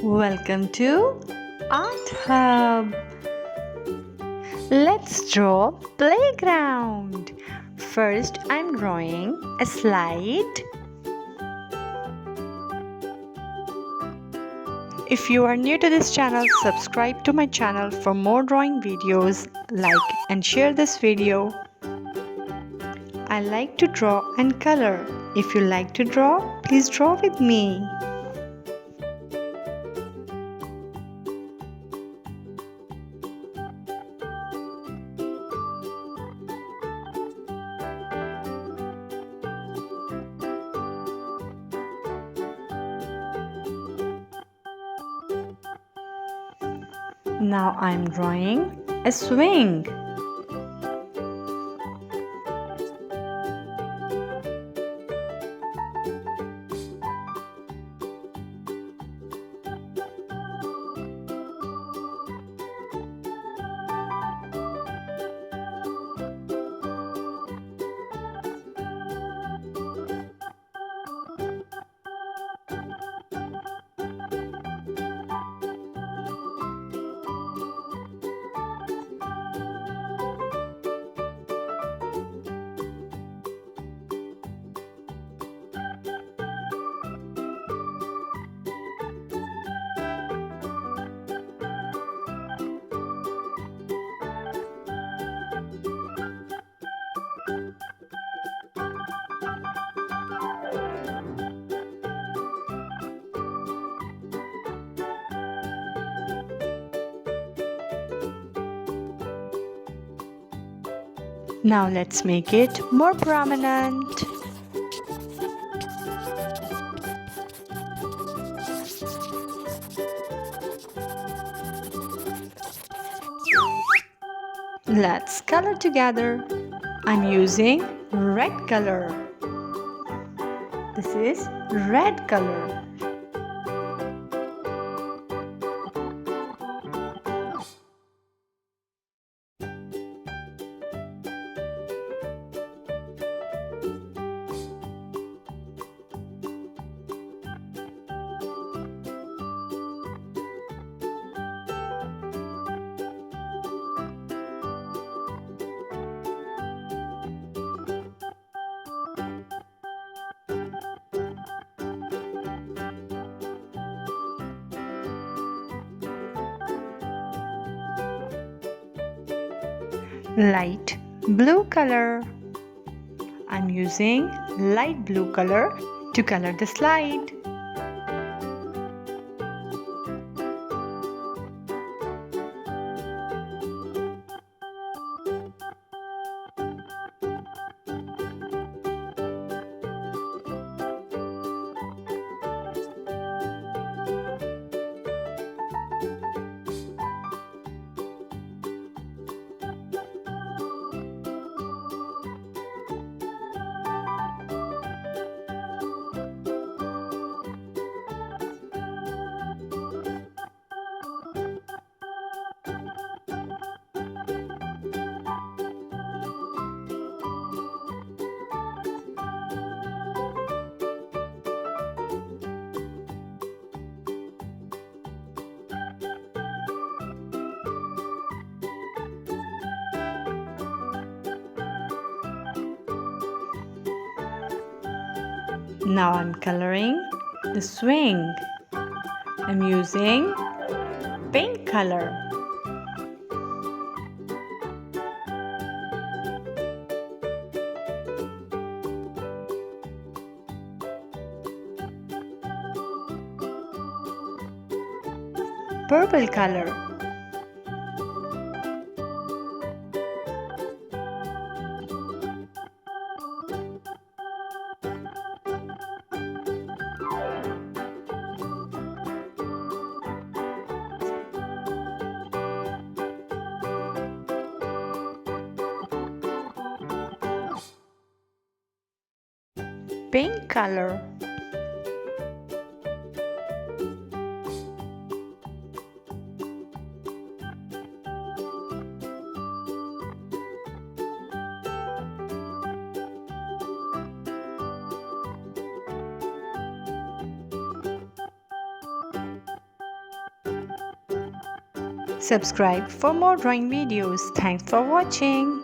Welcome to Art Hub. Let's draw playground. First, I'm drawing a slide. If you are new to this channel, subscribe to my channel for more drawing videos. Like and share this video. I like to draw and color. If you like to draw, please draw with me. Now I'm drawing a swing. Now let's make it more prominent. Let's color together. I'm using red color. This is red color. Light blue color. I'm using light blue color to color the slide. Now I'm coloring the swing. I'm using pink color. Purple color. Pink color. Subscribe for more drawing videos. Thanks for watching.